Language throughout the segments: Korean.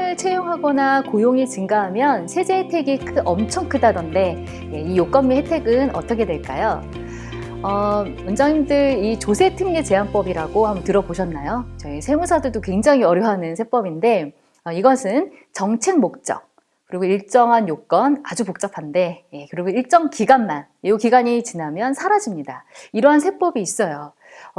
사람을 채용하거나 고용이 증가하면 세제 혜택이 엄청 크다던데 이 요건미 혜택은 어떻게 될까요? 원장님들 이 조세특례 제한법이라고 한번 들어보셨나요? 저희 세무사들도 굉장히 어려워하는 세법인데 이것은 정책 목적 그리고 일정한 요건 아주 복잡한데 그리고 일정 기간만 이 기간이 지나면 사라집니다. 이러한 세법이 있어요.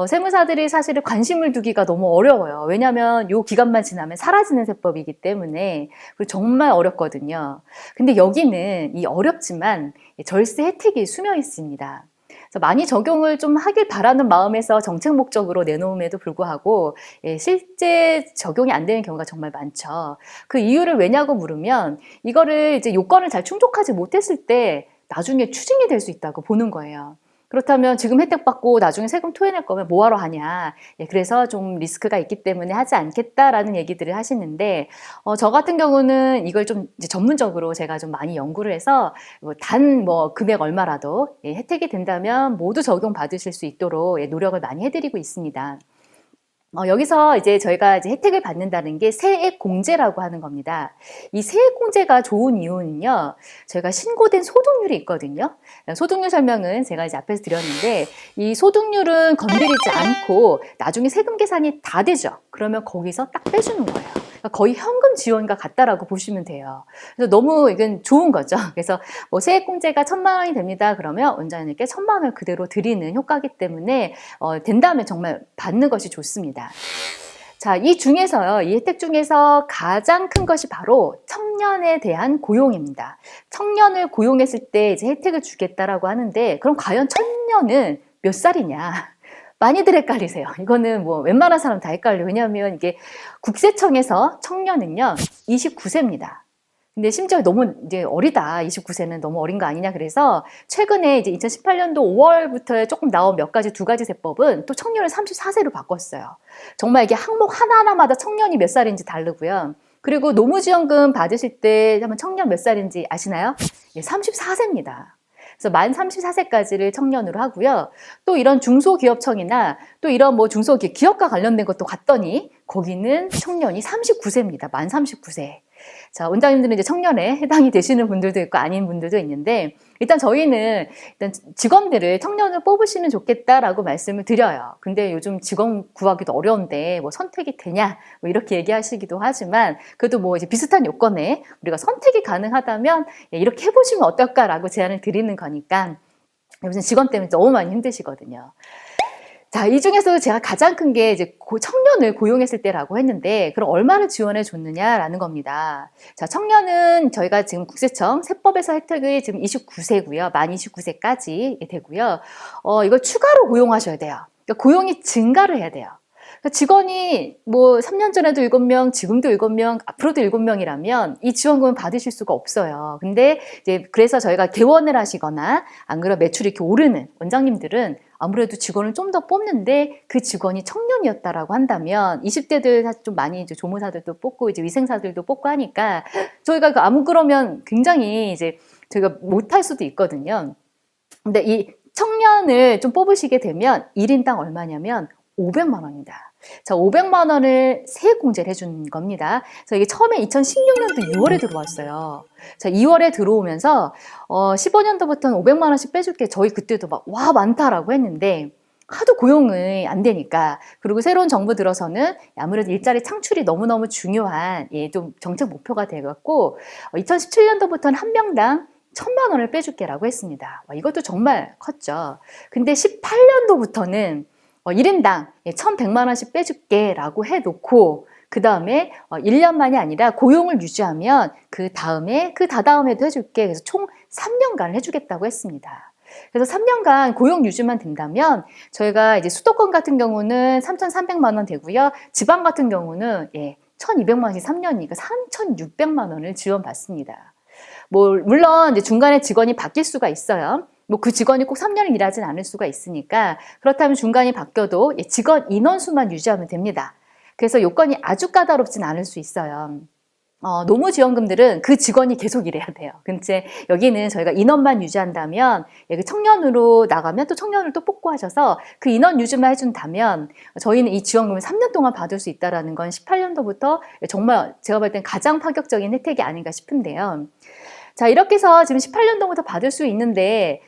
세무사들이 사실은 관심을 두기가 너무 어려워요. 왜냐하면 이 기간만 지나면 사라지는 세법이기 때문에 그리고 정말 어렵거든요. 근데 여기는 이 어렵지만 절세 혜택이 숨어 있습니다. 그래서 많이 적용을 좀 하길 바라는 마음에서 정책 목적으로 내놓음에도 불구하고 실제 적용이 안 되는 경우가 정말 많죠. 그 이유를 왜냐고 물으면 이거를 이제 요건을 잘 충족하지 못했을 때 나중에 추징이 될 수 있다고 보는 거예요. 그렇다면 지금 혜택 받고 나중에 세금 토해낼 거면 뭐하러 하냐. 그래서 좀 리스크가 있기 때문에 하지 않겠다라는 얘기들을 하시는데 저 같은 경우는 이걸 좀 이제 전문적으로 제가 좀 많이 연구를 해서 단 금액 얼마라도 혜택이 된다면 모두 적용 받으실 수 있도록 노력을 많이 해드리고 있습니다. 여기서 이제 저희가 이제 혜택을 받는다는 게 세액공제라고 하는 겁니다. 이 세액공제가 좋은 이유는요, 저희가 신고된 소득률이 있거든요. 소득률 설명은 제가 이제 앞에서 드렸는데, 이 소득률은 건드리지 않고 나중에 세금 계산이 다 되죠. 그러면 거기서 딱 빼주는 거예요. 거의 현금 지원과 같다라고 보시면 돼요. 그래서 너무 이건 좋은 거죠. 그래서 세액공제가 1,000만 원이 됩니다. 그러면 원장님께 1,000만 원을 그대로 드리는 효과이기 때문에 된다면 정말 받는 것이 좋습니다. 자, 이 중에서요, 이 혜택 중에서 가장 큰 것이 바로 청년에 대한 고용입니다. 청년을 고용했을 때 이제 혜택을 주겠다라고 하는데, 그럼 과연 청년은 몇 살이냐? 많이들 헷갈리세요. 이거는 웬만한 사람 다 헷갈려요. 왜냐하면 이게 국세청에서 청년은요, 29세입니다. 근데 심지어 너무 이제 어리다. 29세는 너무 어린 거 아니냐. 그래서 최근에 이제 2018년도 5월부터 조금 나온 두 가지 세법은 또 청년을 34세로 바꿨어요. 정말 이게 항목 하나하나마다 청년이 몇 살인지 다르고요. 그리고 노무지원금 받으실 때 한번 청년 몇 살인지 아시나요? 34세입니다. 그래서 만 34세까지를 청년으로 하고요. 또 이런 중소기업청이나 또 이런 기업과 관련된 것도 갔더니 거기는 청년이 39세입니다. 만 39세. 자, 원장님들은 이제 청년에 해당이 되시는 분들도 있고 아닌 분들도 있는데 일단 저희는 직원들을 청년을 뽑으시면 좋겠다라고 말씀을 드려요. 근데 요즘 직원 구하기도 어려운데 선택이 되냐 이렇게 얘기하시기도 하지만 그래도 이제 비슷한 요건에 우리가 선택이 가능하다면 이렇게 해보시면 어떨까라고 제안을 드리는 거니까 요즘 직원 때문에 너무 많이 힘드시거든요. 자, 이 중에서 제가 가장 큰 게 이제 청년을 고용했을 때라고 했는데, 그럼 얼마를 지원해 줬느냐라는 겁니다. 자, 청년은 저희가 지금 국세청 세법에서 혜택이 지금 29세고요. 만 29세까지 되고요. 이걸 추가로 고용하셔야 돼요. 그러니까 고용이 증가를 해야 돼요. 그러니까 직원이 3년 전에도 7명, 지금도 7명, 앞으로도 7명이라면 이 지원금을 받으실 수가 없어요. 근데 이제 그래서 저희가 개원을 하시거나 안 그러면 매출이 이렇게 오르는 원장님들은 아무래도 직원을 좀 더 뽑는데 그 직원이 청년이었다라고 한다면 20대들 사실 좀 많이 이제 조무사들도 뽑고 이제 위생사들도 뽑고 하니까 저희가 안 그러면 굉장히 이제 저희가 못할 수도 있거든요. 근데 이 청년을 좀 뽑으시게 되면 1인당 얼마냐면 500만 원입니다. 자, 500만 원을 세액 공제를 해준 겁니다. 그래서 이게 처음에 2016년도 6월에 들어왔어요. 자, 2월에 들어오면서 15년도부터는 500만 원씩 빼줄게. 저희 그때도 와 많다라고 했는데 하도 고용이 안 되니까 그리고 새로운 정부 들어서는 아무래도 일자리 창출이 너무너무 중요한 좀 정책 목표가 돼갖고 2017년도부터는 한 명당 1,000만 원을 빼줄게라고 했습니다. 이것도 정말 컸죠. 근데 18년도부터는 1인당 1,100만 원씩 빼줄게 라고 해놓고 그 다음에 1년만이 아니라 고용을 유지하면 그 다다음에도 해줄게. 그래서 총 3년간 해주겠다고 했습니다. 그래서 3년간 고용 유지만 된다면 저희가 이제 수도권 같은 경우는 3,300만 원 되고요. 지방 같은 경우는 1,200만 원씩 3년이니까 3,600만 원을 지원받습니다. 물론 이제 중간에 직원이 바뀔 수가 있어요. 그 직원이 꼭 3년을 일하진 않을 수가 있으니까 그렇다면 중간이 바뀌어도 직원 인원수만 유지하면 됩니다. 그래서 요건이 아주 까다롭진 않을 수 있어요. 노무지원금들은 그 직원이 계속 일해야 돼요. 근데 여기는 저희가 인원만 유지한다면, 그 청년으로 나가면 또 청년을 또 뽑고 하셔서 그 인원 유지만 해준다면 저희는 이 지원금을 3년 동안 받을 수 있다는 건 18년도부터 정말 제가 볼 땐 가장 파격적인 혜택이 아닌가 싶은데요. 자, 이렇게 해서 지금 18년도부터 받을 수 있는데,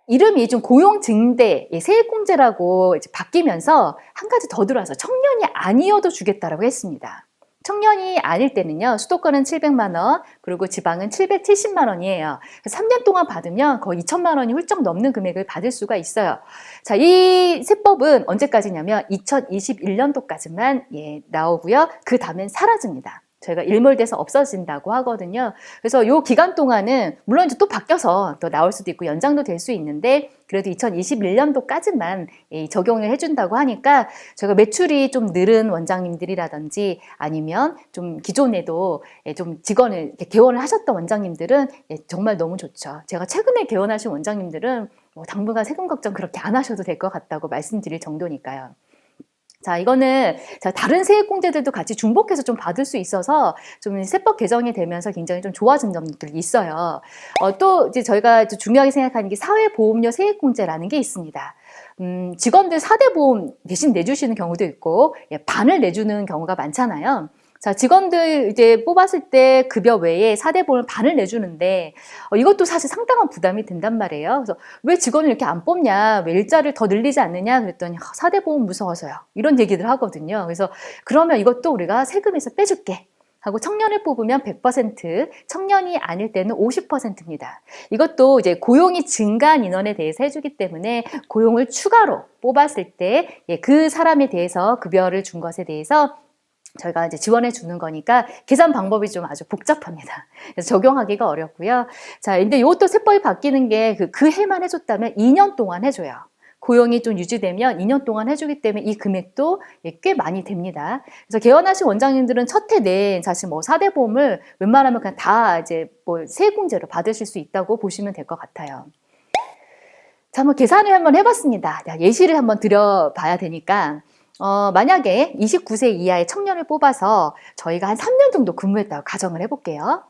이름이 좀 고용증대, 세액공제라고 이제 바뀌면서 한 가지 더 들어와서 청년이 아니어도 주겠다라고 했습니다. 청년이 아닐 때는요, 수도권은 700만 원, 그리고 지방은 770만 원이에요. 3년 동안 받으면 거의 2천만 원이 훌쩍 넘는 금액을 받을 수가 있어요. 자, 이 세법은 언제까지냐면 2021년도까지만 나오고요. 그 다음엔 사라집니다. 저희가 일몰돼서 없어진다고 하거든요. 그래서 이 기간 동안은 물론 이제 또 바뀌어서 또 나올 수도 있고 연장도 될 수 있는데 그래도 2021년도까지만 적용을 해준다고 하니까 저희가 매출이 좀 늘은 원장님들이라든지 아니면 좀 기존에도 좀 직원을 개원을 하셨던 원장님들은 정말 너무 좋죠. 제가 최근에 개원하신 원장님들은 당분간 세금 걱정 그렇게 안 하셔도 될 것 같다고 말씀드릴 정도니까요. 자, 이거는 다른 세액공제들도 같이 중복해서 좀 받을 수 있어서 좀 세법 개정이 되면서 굉장히 좀 좋아진 점들이 있어요. 또 이제 저희가 중요하게 생각하는 게 사회보험료 세액공제라는 게 있습니다. 직원들 4대 보험 대신 내주시는 경우도 있고, 반을 내주는 경우가 많잖아요. 자, 직원들 이제 뽑았을 때 급여 외에 4대 보험을 반을 내주는데 이것도 사실 상당한 부담이 된단 말이에요. 그래서 왜 직원을 이렇게 안 뽑냐, 왜 일자를 더 늘리지 않느냐 그랬더니 4대 보험 무서워서요. 이런 얘기들 하거든요. 그래서 그러면 이것도 우리가 세금에서 빼줄게 하고 청년을 뽑으면 100%, 청년이 아닐 때는 50%입니다. 이것도 이제 고용이 증가한 인원에 대해서 해주기 때문에 고용을 추가로 뽑았을 때 그 사람에 대해서 급여를 준 것에 대해서 저희가 이제 지원해 주는 거니까 계산 방법이 좀 아주 복잡합니다. 그래서 적용하기가 어렵고요. 자, 근데 이것도 세법이 바뀌는 게 그 해만 해줬다면 2년 동안 해줘요. 고용이 좀 유지되면 2년 동안 해주기 때문에 이 금액도 꽤 많이 됩니다. 그래서 개원하신 원장님들은 첫 해 내 사실 뭐 4대 보험을 웬만하면 그냥 다 이제 뭐 세액공제로 받으실 수 있다고 보시면 될 것 같아요. 자, 한번 계산을 한번 해봤습니다. 예시를 한번 드려봐야 되니까. 만약에 29세 이하의 청년을 뽑아서 저희가 한 3년 정도 근무했다고 가정을 해볼게요.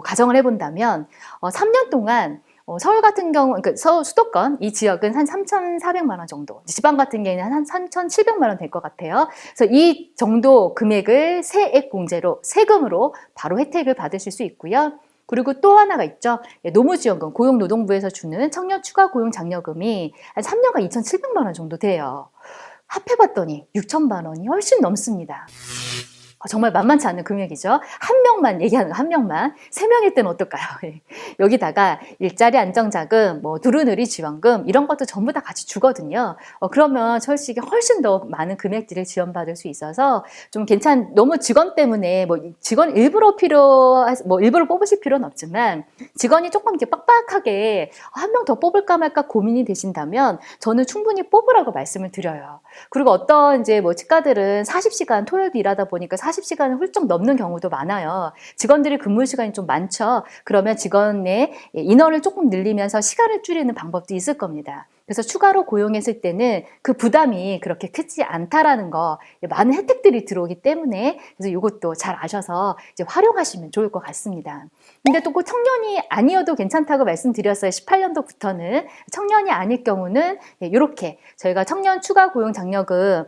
가정을 해본다면, 3년 동안, 서울 같은 경우, 그러니까 수도권, 이 지역은 한 3,400만 원 정도, 지방 같은 경우에는 한 3,700만 원 될 것 같아요. 그래서 이 정도 금액을 세액공제로, 세금으로 바로 혜택을 받으실 수 있고요. 그리고 또 하나가 있죠. 노무지원금, 고용노동부에서 주는 청년 추가 고용 장려금이 한 3년간 2,700만 원 정도 돼요. 합해봤더니 6천만 원이 훨씬 넘습니다. 정말 만만치 않은 금액이죠. 한 명만 얘기하는 거, 한 명만. 3명일 때는 어떨까요? 여기다가 일자리 안정자금, 두루누리 지원금 이런 것도 전부 다 같이 주거든요. 그러면 솔직히 훨씬 더 많은 금액들을 지원받을 수 있어서 좀 너무 직원 때문에 직원 일부러 일부러 뽑으실 필요는 없지만 직원이 조금 이렇게 빡빡하게 한 명 더 뽑을까 말까 고민이 되신다면 저는 충분히 뽑으라고 말씀을 드려요. 그리고 어떤 이제 치과들은 40시간 토요일도 일하다 보니까 40시간을 훌쩍 넘는 경우도 많아요. 직원들이 근무 시간이 좀 많죠. 그러면 직원의 인원을 조금 늘리면서 시간을 줄이는 방법도 있을 겁니다. 그래서 추가로 고용했을 때는 그 부담이 그렇게 크지 않다라는 거, 많은 혜택들이 들어오기 때문에 그래서 이것도 잘 아셔서 이제 활용하시면 좋을 것 같습니다. 근데 또 꼭 청년이 아니어도 괜찮다고 말씀드렸어요. 18년도부터는 청년이 아닐 경우는 이렇게 저희가 청년 추가 고용 장려금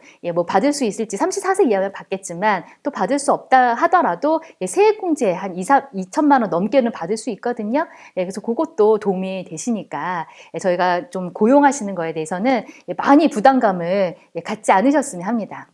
받을 수 있을지 34세 이하면 받겠지만 또 받을 수 없다 하더라도 세액공제 한 2천만 원 넘게는 받을 수 있거든요. 그래서 그것도 도움이 되시니까 저희가 좀 고용하시는 거에 대해서는 많이 부담감을 갖지 않으셨으면 합니다.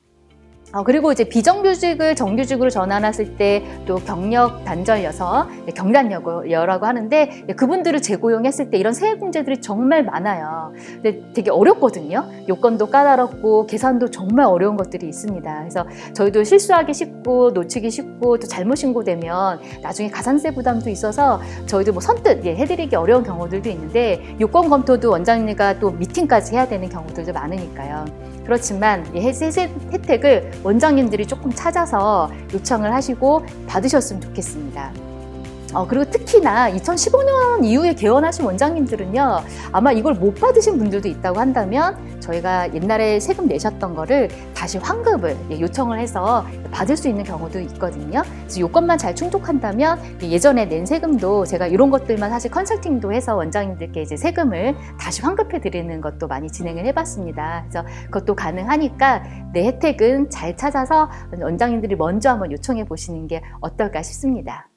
그리고 이제 비정규직을 정규직으로 전환했을 때 또 경력 단절여서 경단여라고 하는데 그분들을 재고용했을 때 이런 세액공제들이 정말 많아요. 근데 되게 어렵거든요. 요건도 까다롭고 계산도 정말 어려운 것들이 있습니다. 그래서 저희도 실수하기 쉽고 놓치기 쉽고 또 잘못 신고되면 나중에 가산세 부담도 있어서 저희도 선뜻 해드리기 어려운 경우들도 있는데 요건 검토도 원장님과 또 미팅까지 해야 되는 경우들도 많으니까요. 그렇지만 혜택을 원장님들이 조금 찾아서 요청을 하시고 받으셨으면 좋겠습니다. 그리고 특히나 2015년 이후에 개원하신 원장님들은요, 아마 이걸 못 받으신 분들도 있다고 한다면 저희가 옛날에 세금 내셨던 거를 다시 환급을 요청을 해서 받을 수 있는 경우도 있거든요. 그래서 요건만 잘 충족한다면 예전에 낸 세금도 제가 이런 것들만 사실 컨설팅도 해서 원장님들께 이제 세금을 다시 환급해 드리는 것도 많이 진행을 해봤습니다. 그래서 그것도 가능하니까 내 혜택은 잘 찾아서 원장님들이 먼저 한번 요청해 보시는 게 어떨까 싶습니다.